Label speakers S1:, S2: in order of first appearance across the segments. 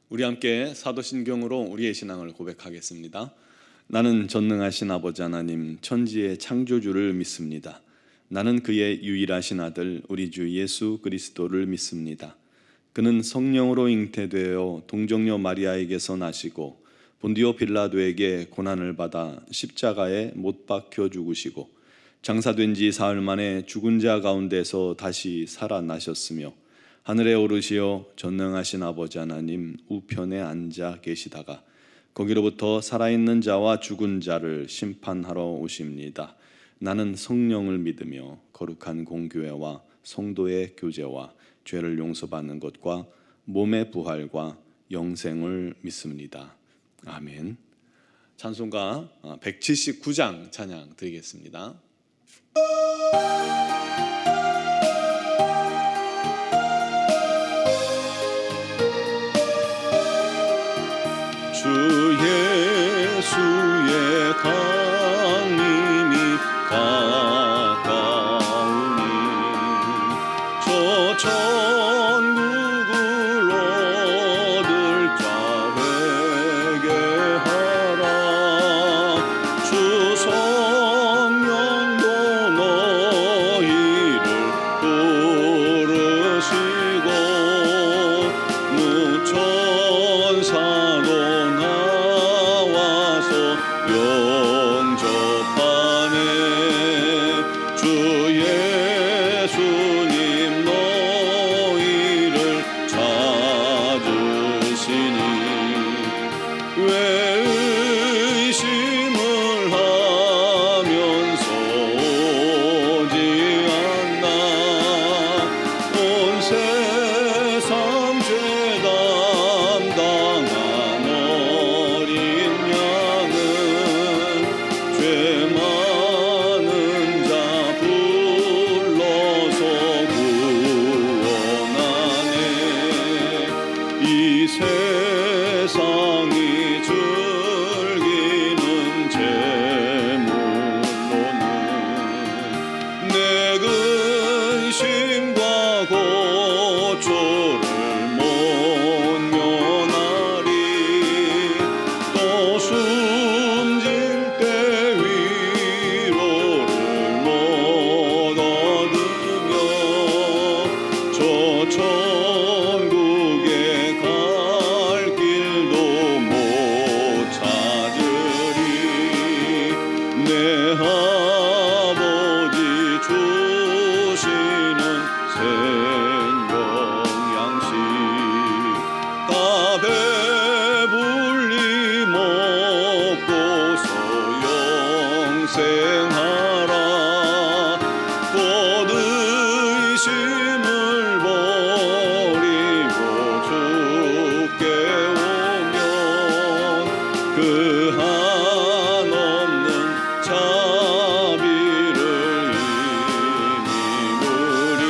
S1: 우리 함께 사도신경으로 우리의 신앙을 고백하겠습니다. 나는 전능하신 아버지 하나님 천지의 창조주를 믿습니다. 나는 그의 유일하신 아들 우리 주 예수 그리스도를 믿습니다. 그는 성령으로 잉태되어 동정녀 마리아에게서 나시고 본디오 빌라도에게 고난을 받아 십자가에 못 박혀 죽으시고 장사된 지 사흘 만에 죽은 자 가운데서 다시 살아나셨으며 하늘에 오르시어 전능하신 아버지 하나님 우편에 앉아 계시다가 거기로부터 살아있는 자와 죽은 자를 심판하러 오십니다. 나는 성령을 믿으며 거룩한 공교회와 성도의 교제와 죄를 용서받는 것과 몸의 부활과 영생을 믿습니다. 아멘. 찬송가 179장 찬양 드리겠습니다. 주 예수의 강림이 가까우니 저 천국을 얻을 자 회개하라. 주 성령도 너희를 부르시고 무천사도 영접하네. 주 예수님 너희를 찾으시니 왜 의심을 하면서 오지 않나. 온 세상 죄 담당한 어린 양은 죄 많은 자 불러서 구원하네. 이 세상이 즐기는 재물로는 내 근심과 고초를 못 면하리. 또 숨질 때 위로를 못 얻으며 저 천국에 갈 길도 못 찾으리. 내 아버지 주시는 생명양식 다 배불리 먹고서 영생하라. 곧 의심을 버리고 주께 오면 그 한없는 자비를 힘입으리.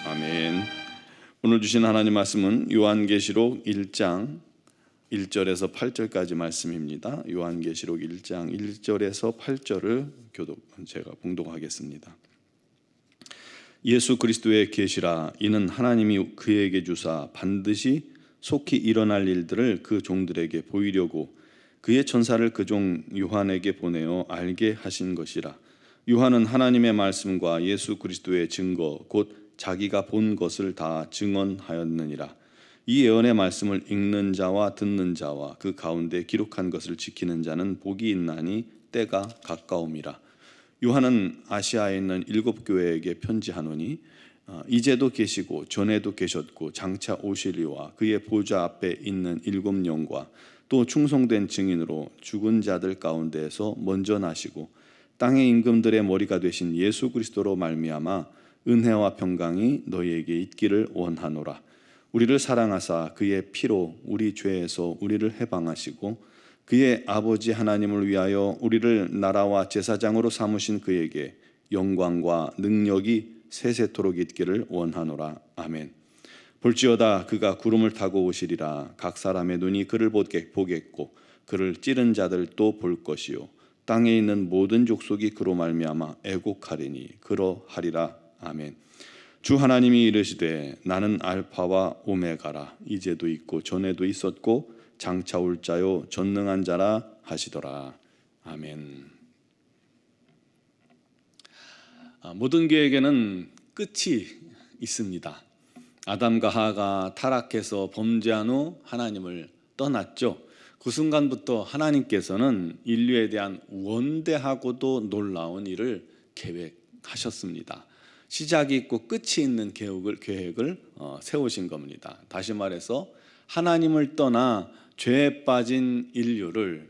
S1: 아멘. 오늘 주신 하나님 말씀은 요한계시록 1장 1절에서 8절까지 말씀입니다. 요한계시록 1장 1절에서 8절을 제가 봉독하겠습니다. 예수 그리스도의 계시라. 이는 하나님이 그에게 주사 반드시 속히 일어날 일들을 그 종들에게 보이려고 그의 천사를 그 종 요한에게 보내어 알게 하신 것이라. 요한은 하나님의 말씀과 예수 그리스도의 증거 곧 자기가 본 것을 다 증언하였느니라. 이 예언의 말씀을 읽는 자와 듣는 자와 그 가운데 기록한 것을 지키는 자는 복이 있나니 때가 가까움이라. 요한은 아시아에 있는 7교회에게 편지하노니 이제도 계시고 전에도 계셨고 장차 오시리와 그의 보좌 앞에 있는 7영과 또 충성된 증인으로 죽은 자들 가운데에서 먼저 나시고 땅의 임금들의 머리가 되신 예수 그리스도로 말미암아 은혜와 평강이 너희에게 있기를 원하노라. 우리를 사랑하사 그의 피로 우리 죄에서 우리를 해방하시고 그의 아버지 하나님을 위하여 우리를 나라와 제사장으로 삼으신 그에게 영광과 능력이 세세토록 있기를 원하노라. 아멘. 볼지어다 그가 구름을 타고 오시리라. 각 사람의 눈이 그를 보겠고 그를 찌른 자들도 볼 것이요 땅에 있는 모든 족속이 그로 말미암아 애곡하리니 그러하리라. 아멘. 주 하나님이 이르시되 나는 알파와 오메가라. 이제도 있고 전에도 있었고 장차 올 자요 전능한 자라 하시더라. 아멘. 모든 계획에는 끝이 있습니다. 아담과 하와가 타락해서 범죄한 후 하나님을 떠났죠. 그 순간부터 하나님께서는 인류에 대한 원대하고도 놀라운 일을 계획하셨습니다. 시작이 있고 끝이 있는 계획을 세우신 겁니다. 다시 말해서 하나님을 떠나 죄에 빠진 인류를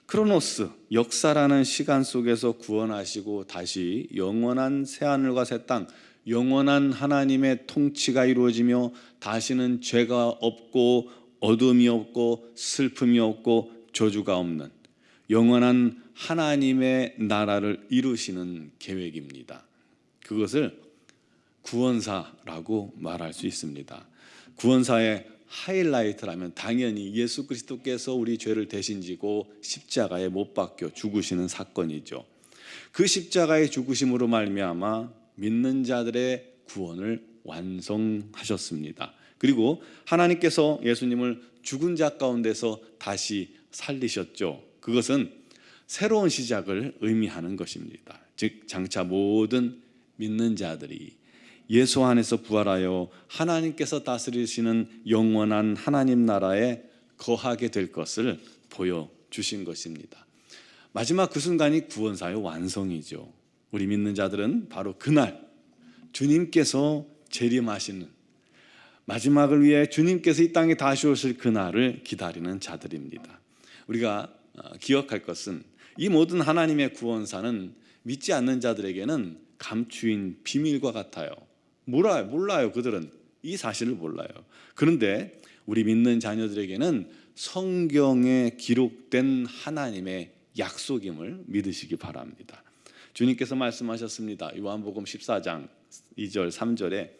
S1: 크로노스, 역사라는 시간 속에서 구원하시고 다시 영원한 새하늘과 새 땅, 영원한 하나님의 통치가 이루어지며 다시는 죄가 없고 어둠이 없고 슬픔이 없고 저주가 없는 영원한 하나님의 나라를 이루시는 계획입니다. 그것을 구원사라고 말할 수 있습니다. 구원사의 하이라이트라면 당연히 예수 그리스도께서 우리 죄를 대신 지고 십자가에 못 박혀 죽으시는 사건이죠. 그 십자가의 죽으심으로 말미암아 믿는 자들의 구원을 완성하셨습니다. 그리고 하나님께서 예수님을 죽은 자 가운데서 다시 살리셨죠. 그것은 새로운 시작을 의미하는 것입니다. 즉 장차 모든 믿는 자들이 예수 안에서 부활하여 하나님께서 다스리시는 영원한 하나님 나라에 거하게 될 것을 보여주신 것입니다. 마지막 그 순간이 구원사의 완성이죠. 우리 믿는 자들은 바로 그날 주님께서 재림하시는 마지막을 위해 주님께서 이 땅에 다시 오실 그날을 기다리는 자들입니다. 우리가 기억할 것은 이 모든 하나님의 구원사는 믿지 않는 자들에게는 감추인 비밀과 같아요. 몰라요. 그들은 이 사실을 몰라요. 그런데 우리 믿는 자녀들에게는 성경에 기록된 하나님의 약속임을 믿으시기 바랍니다. 주님께서 말씀하셨습니다. 요한복음 14장 2절 3절에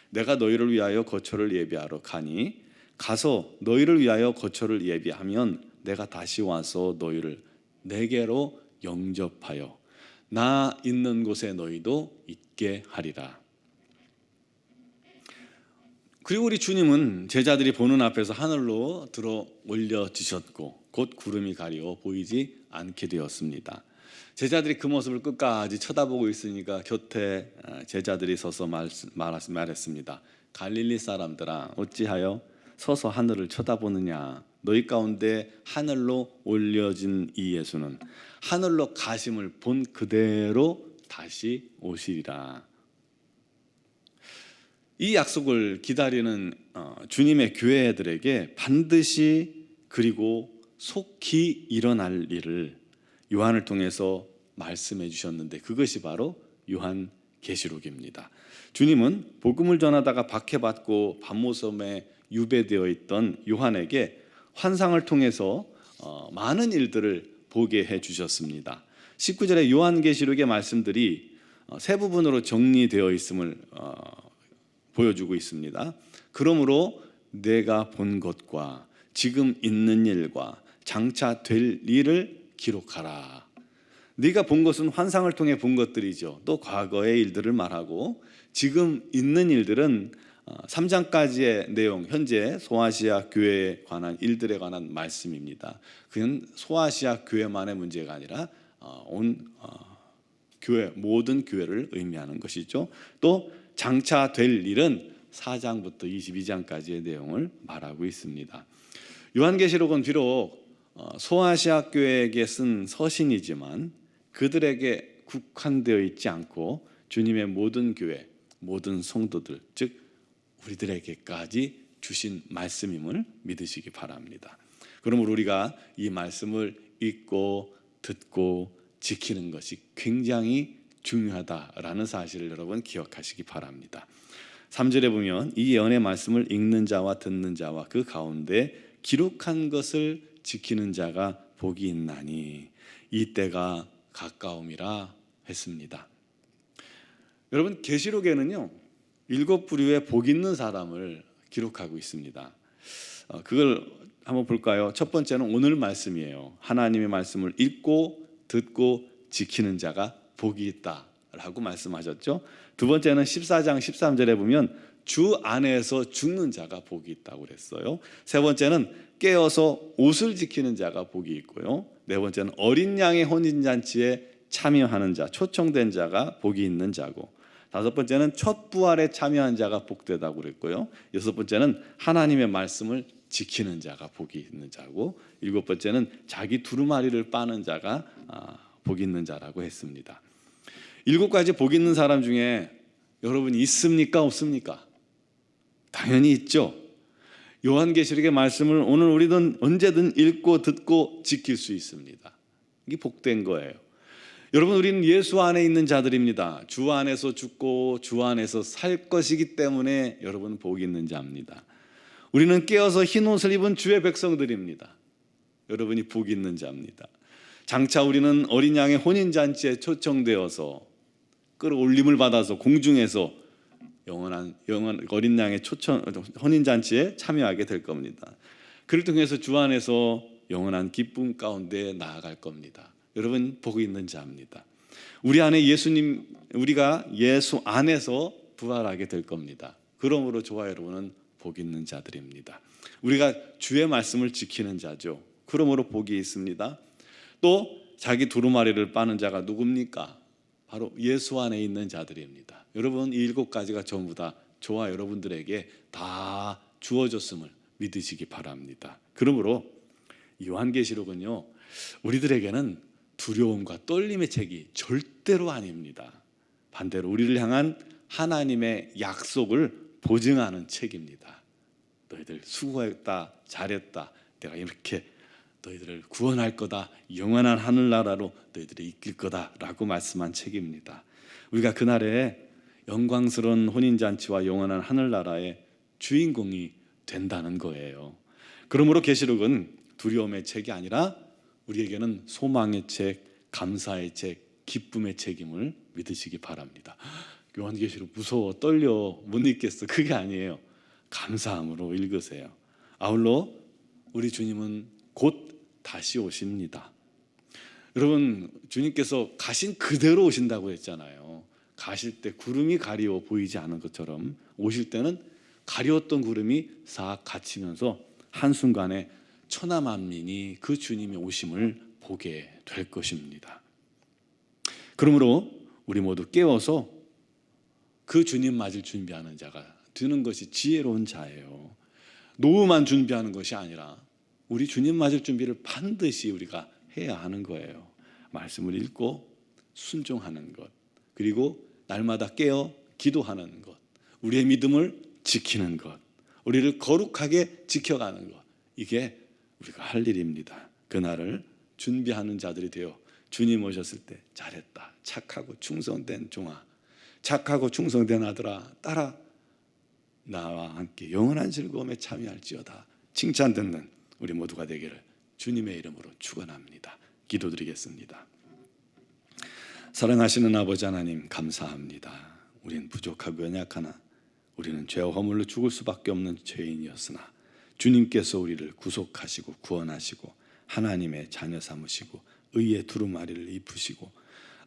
S1: 내가 너희를 위하여 거처를 예비하러 가니 가서 너희를 위하여 거처를 예비하면 내가 다시 와서 너희를 내게로 영접하여 나 있는 곳에 너희도 있게 하리라. 그리고 우리 주님은 제자들이 보는 앞에서 하늘로 들어 올려지셨고 곧 구름이 가리워 보이지 않게 되었습니다. 제자들이 그 모습을 끝까지 쳐다보고 있으니까 곁에 제자들이 서서 말했습니다. 갈릴리 사람들아 어찌하여 서서 하늘을 쳐다보느냐. 너희 가운데 하늘로 올려진 이 예수는 하늘로 가심을 본 그대로 다시 오시리라. 이 약속을 기다리는 주님의 교회들에게 반드시 그리고 속히 일어날 일을 요한을 통해서 말씀해 주셨는데 그것이 바로 요한계시록입니다. 주님은 복음을 전하다가 박해받고 밤모섬에 유배되어 있던 요한에게 환상을 통해서 많은 일들을 보게 해 주셨습니다. 19절의 요한계시록의 말씀들이 세 부분으로 정리되어 있음을 보여주고 있습니다. 그러므로 내가 본 것과 지금 있는 일과 장차 될 일을 기록하라. 네가 본 것은 환상을 통해 본 것들이죠. 또 과거의 일들을 말하고 지금 있는 일들은 3장까지의 내용, 현재 소아시아 교회에 관한 일들에 관한 말씀입니다. 그건 소아시아 교회만의 문제가 아니라 온 교회, 모든 교회를 의미하는 것이죠. 또 장차 될 일은 4장부터 22장까지의 내용을 말하고 있습니다. 요한계시록은 비록 소아시아 교회에게 쓴 서신이지만 그들에게 국한되어 있지 않고 주님의 모든 교회, 모든 성도들, 즉 우리들에게까지 주신 말씀임을 믿으시기 바랍니다. 그러므로 우리가 이 말씀을 읽고 듣고 지키는 것이 굉장히 중요하다라는 사실을 여러분 기억하시기 바랍니다. 3절에 보면 이 예언의 말씀을 읽는 자와 듣는 자와 그 가운데 기록한 것을 지키는 자가 복이 있나니 이 때가 가까움이라 했습니다. 여러분 계시록에는요 7부류의 복 있는 사람을 기록하고 있습니다. 그걸 한번 볼까요? 첫 번째는 오늘 말씀이에요. 하나님의 말씀을 읽고 듣고 지키는 자가 복이 있다 라고 말씀하셨죠. 두 번째는 14장 13절에 보면 주 안에서 죽는 자가 복이 있다고 그랬어요. 세 번째는 깨어서 옷을 지키는 자가 복이 있고요. 네 번째는 어린 양의 혼인잔치에 참여하는 자, 초청된 자가 복이 있는 자고, 다섯 번째는 첫 부활에 참여한 자가 복되다고 그랬고요. 여섯 번째는 하나님의 말씀을 지키는 자가 복이 있는 자고, 일곱 번째는 자기 두루마리를 빠는 자가 복이 있는 자라고 했습니다. 일곱 가지 복 있는 사람 중에 여러분 있습니까? 없습니까? 당연히 있죠. 요한계시록의 말씀을 오늘 우리는 언제든 읽고 듣고 지킬 수 있습니다. 이게 복된 거예요. 여러분, 우리는 예수 안에 있는 자들입니다. 주 안에서 죽고 주 안에서 살 것이기 때문에 여러분 복이 있는 자입니다. 우리는 깨어서 흰 옷을 입은 주의 백성들입니다. 여러분이 복이 있는 자입니다. 장차 우리는 어린 양의 혼인잔치에 초청되어서 끌어올림을 받아서 공중에서 영원한 어린 양의 혼인잔치에 참여하게 될 겁니다. 그를 통해서 주 안에서 영원한 기쁨 가운데 나아갈 겁니다. 여러분 복이 있는 자입니다. 우리 안에 우리가 예수 안에서 부활하게 될 겁니다. 그러므로 저와 여러분은 복이 있는 자들입니다. 우리가 주의 말씀을 지키는 자죠. 그러므로 복이 있습니다. 또 자기 두루마리를 빠는 자가 누굽니까? 바로 예수 안에 있는 자들입니다. 여러분, 이 일곱 가지가 전부 다 저와 여러분들에게 다 주어졌음을 믿으시기 바랍니다. 그러므로 요한계시록은요, 우리들에게는 두려움과 떨림의 책이 절대로 아닙니다. 반대로 우리를 향한 하나님의 약속을 보증하는 책입니다. 너희들 수고했다, 잘했다, 내가 이렇게 너희들을 구원할 거다, 영원한 하늘나라로 너희들이 이끌 거다라고 말씀한 책입니다. 우리가 그날에 영광스러운 혼인잔치와 영원한 하늘나라의 주인공이 된다는 거예요. 그러므로 계시록은 두려움의 책이 아니라 우리에게는 소망의 책, 감사의 책, 기쁨의 책임을 믿으시기 바랍니다. 요한계시록 무서워, 떨려, 못 읽겠어. 그게 아니에요. 감사함으로 읽으세요. 아울러 우리 주님은 곧 다시 오십니다. 여러분, 주님께서 가신 그대로 오신다고 했잖아요. 가실 때 구름이 가리워 보이지 않은 것처럼 오실 때는 가리웠던 구름이 싹 갇히면서 한순간에 천하만민이 그 주님의 오심을 보게 될 것입니다. 그러므로 우리 모두 깨워서 그 주님 맞을 준비하는 자가 되는 것이 지혜로운 자예요. 노후만 준비하는 것이 아니라 우리 주님 맞을 준비를 반드시 우리가 해야 하는 거예요. 말씀을 읽고 순종하는 것, 그리고 날마다 깨어 기도하는 것, 우리의 믿음을 지키는 것, 우리를 거룩하게 지켜가는 것, 이게 우리가 할 일입니다. 그날을 준비하는 자들이 되어 주님 오셨을 때 잘했다, 착하고 충성된 종아, 착하고 충성된 아들아, 딸아, 나와 함께 영원한 즐거움에 참여할지어다 칭찬 듣는 우리 모두가 되기를 주님의 이름으로 축원합니다. 기도드리겠습니다. 사랑하시는 아버지 하나님, 감사합니다. 우리는 부족하고 연약하나 우리는 죄와 허물로 죽을 수밖에 없는 죄인이었으나 주님께서 우리를 구속하시고 구원하시고 하나님의 자녀 삼으시고 의의 두루마리를 입으시고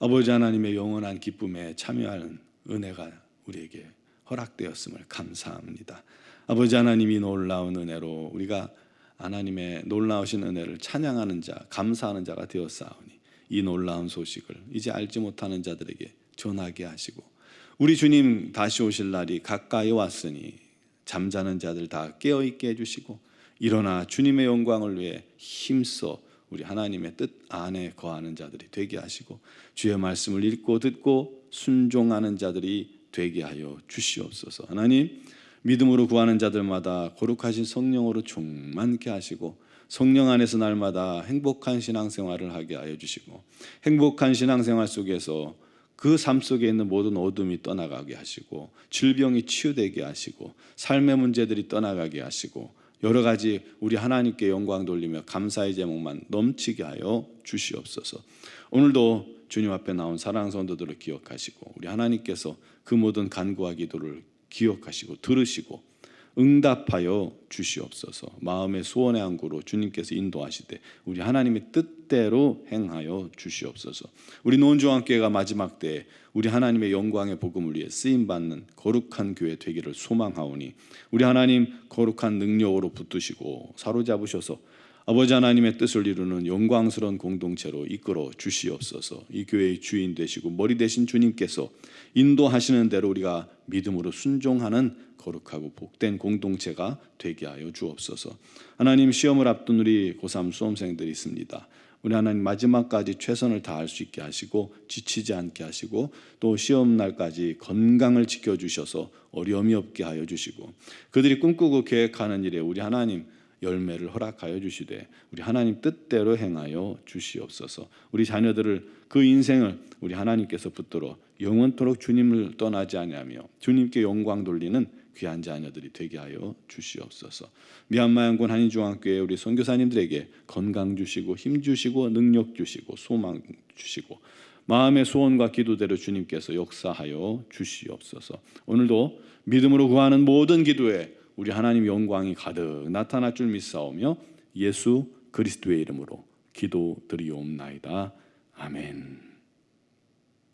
S1: 아버지 하나님의 영원한 기쁨에 참여하는 은혜가 우리에게 허락되었음을 감사합니다. 아버지 하나님이 놀라운 은혜로 우리가 하나님의 놀라우신 은혜를 찬양하는 자, 감사하는 자가 되었사오니 이 놀라운 소식을 이제 알지 못하는 자들에게 전하게 하시고 우리 주님 다시 오실 날이 가까이 왔으니 잠자는 자들 다 깨어있게 해주시고 일어나 주님의 영광을 위해 힘써 우리 하나님의 뜻 안에 거하는 자들이 되게 하시고 주의 말씀을 읽고 듣고 순종하는 자들이 되게 하여 주시옵소서. 하나님, 믿음으로 구하는 자들마다 거룩하신 성령으로 충만케 하시고 성령 안에서 날마다 행복한 신앙생활을 하게 하여 주시고 행복한 신앙생활 속에서 그 삶 속에 있는 모든 어둠이 떠나가게 하시고 질병이 치유되게 하시고 삶의 문제들이 떠나가게 하시고 여러 가지 우리 하나님께 영광 돌리며 감사의 제목만 넘치게 하여 주시옵소서. 오늘도 주님 앞에 나온 사랑하는 성도들을 기억하시고 우리 하나님께서 그 모든 간구와 기도를 기억하시고 들으시고 응답하여 주시옵소서. 마음의 소원의 항구로 주님께서 인도하시되 우리 하나님의 뜻대로 행하여 주시옵소서. 우리 노원중앙교회가 마지막 때에 우리 하나님의 영광의 복음을 위해 쓰임받는 거룩한 교회 되기를 소망하오니 우리 하나님 거룩한 능력으로 붙드시고 사로잡으셔서 아버지 하나님의 뜻을 이루는 영광스러운 공동체로 이끌어 주시옵소서. 이 교회의 주인 되시고 머리 되신 주님께서 인도하시는 대로 우리가 믿음으로 순종하는 거룩하고 복된 공동체가 되게 하여 주옵소서. 하나님, 시험을 앞둔 우리 고3 수험생들이 있습니다. 우리 하나님 마지막까지 최선을 다할 수 있게 하시고 지치지 않게 하시고 또 시험 날까지 건강을 지켜주셔서 어려움이 없게 하여 주시고 그들이 꿈꾸고 계획하는 일에 우리 하나님 열매를 허락하여 주시되 우리 하나님 뜻대로 행하여 주시옵소서. 우리 자녀들을 그 인생을 우리 하나님께서 붙들어 영원토록 주님을 떠나지 아니하며 주님께 영광 돌리는 귀한 자녀들이 되게 하여 주시옵소서. 미얀마 양군 한인중앙교회 우리 선교사님들에게 건강 주시고 힘 주시고 능력 주시고 소망 주시고 마음의 소원과 기도대로 주님께서 역사하여 주시옵소서. 오늘도 믿음으로 구하는 모든 기도에 우리 하나님 영광이 가득 나타날 줄 믿사오며 예수 그리스도의 이름으로 기도드리옵나이다. 아멘.